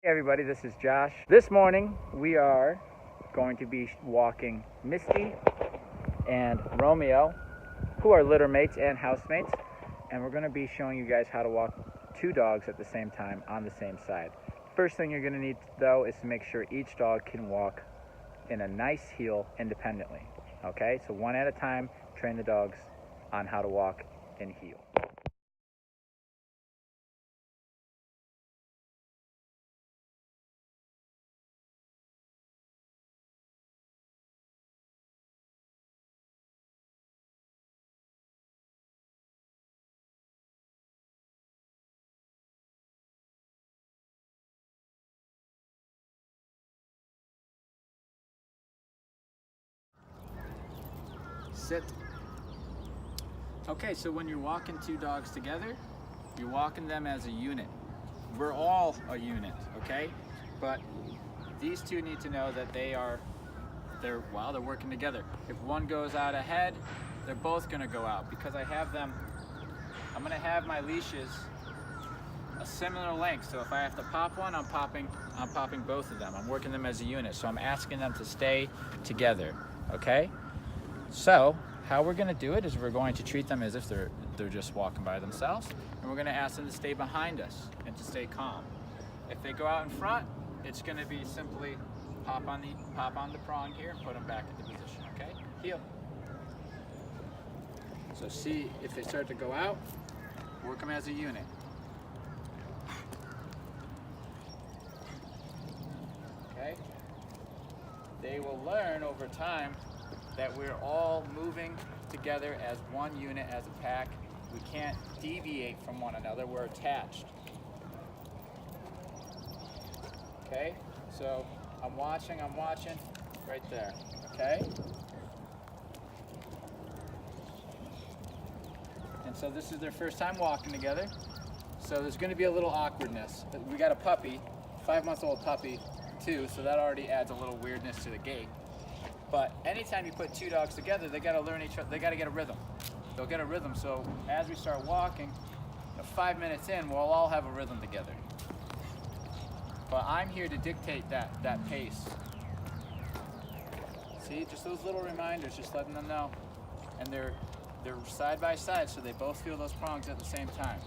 Hey everybody, this is Josh. This morning we are going to be walking Misty and Romeo, who are litter mates and housemates, and we're going to be showing you guys how to walk two dogs at the same time on the same side. First thing you're going to need though is to make sure each dog can walk in a nice heel independently. Okay, so one at a time, train the dogs on how to walk in heel. Sit. Okay, so when you're walking two dogs together, you're walking them as a unit. We're all a unit, okay? But these two need to know that they're working together. If one goes out ahead, they're both gonna go out because I'm gonna have my leashes a similar length. So if I have to pop one, I'm popping both of them. I'm working them as a unit. So I'm asking them to stay together, okay? So how we're going to do it is we're going to treat them as if they're just walking by themselves, and we're going to ask them to stay behind us and to stay calm. If they go out in front, it's going to be simply pop on the prong here and put them back into position. Okay, heel. So see if they start to go out, work them as a unit. Okay. They will learn over time that we're all moving together as one unit, as a pack. We can't deviate from one another, we're attached. Okay, so I'm watching right there, okay? And so this is their first time walking together. So there's gonna be a little awkwardness. We got a puppy, 5-month-old puppy too, so that already adds a little weirdness to the gait. But anytime you put two dogs together, they gotta learn each other, they gotta get a rhythm. They'll get a rhythm, so as we start walking, 5 minutes in, we'll all have a rhythm together. But I'm here to dictate that pace. See, just those little reminders, just letting them know. And they're side by side, so they both feel those prongs at the same time.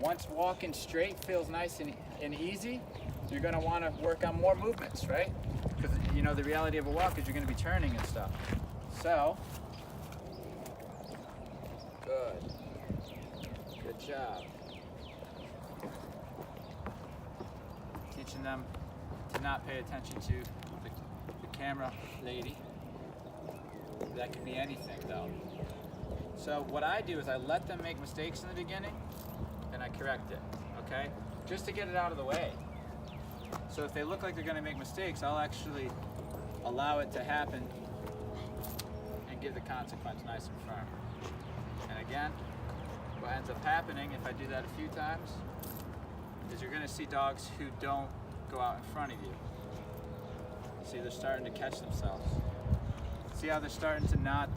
Once walking straight feels nice and easy, you're going to want to work on more movements, right? Because you know the reality of a walk is you're going to be turning and stuff. So, good job. Teaching them to not pay attention to the camera lady. That can be anything though. So what I do is I let them make mistakes in the beginning, and I correct it, okay? Just to get it out of the way. So if they look like they're gonna make mistakes, I'll actually allow it to happen and give the consequence nice and firm. And again, what ends up happening if I do that a few times is you're gonna see dogs who don't go out in front of you. See, they're starting to catch themselves. See how they're starting to not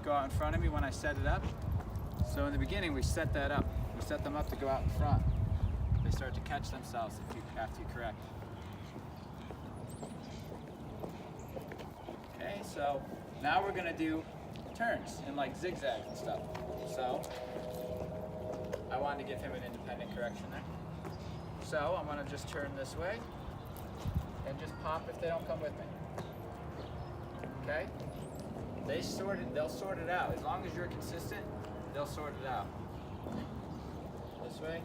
go out in front of me when I set it up? So in the beginning, we set that up. We set them up to go out in front. They start to catch themselves after you correct. Okay, so now we're gonna do turns and like zigzags and stuff. So I wanted to give him an independent correction there. So I'm gonna just turn this way and just pop if they don't come with me. Okay? They'll sort it out. As long as you're consistent, they'll sort it out. This way,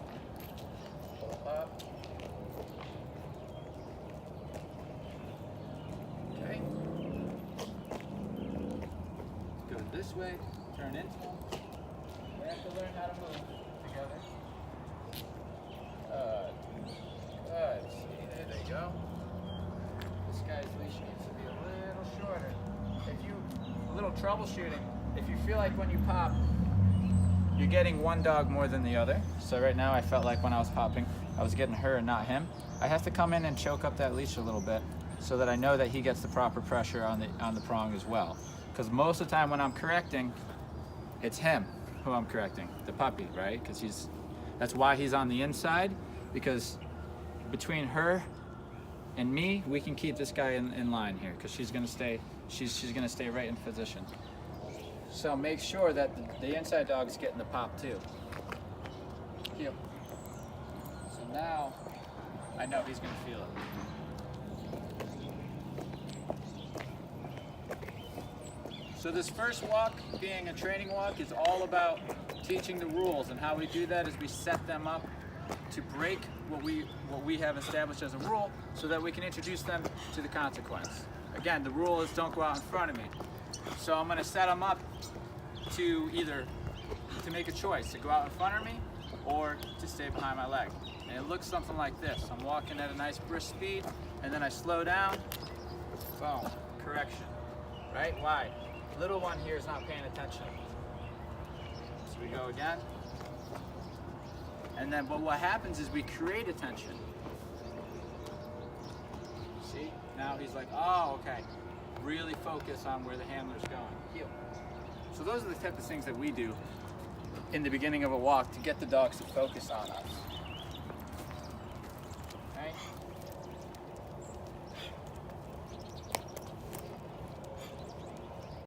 pull up. Okay. Go this way, turn into them. They have to learn how to move together. Good. See, there they go. This guy's leash needs to be a little shorter. A little troubleshooting. If you feel like when you pop, you're getting one dog more than the other. So right now I felt like when I was popping, I was getting her and not him. I have to come in and choke up that leash a little bit so that I know that he gets the proper pressure on the prong as well. Because most of the time when I'm correcting, it's him who I'm correcting, the puppy, right? Because that's why he's on the inside, because between her and me, we can keep this guy in line here, because she's gonna stay right in position. So make sure that the inside dog is getting the pop too. Yep. So now I know he's gonna feel it. So this first walk, being a training walk, is all about teaching the rules, and how we do that is we set them up to break what we have established as a rule, so that we can introduce them to the consequence. Again, the rule is don't go out in front of me. So I'm going to set them up to either to make a choice, to go out in front of me or to stay behind my leg. And it looks something like this. I'm walking at a nice brisk speed, and then I slow down, boom, correction, right? Why? Little one here is not paying attention. So we go again. And then, but what happens is we create attention. See? Now he's like, oh, okay. Really focus on where the handler's going. Heel. So those are the type of things that we do in the beginning of a walk to get the dogs to focus on us.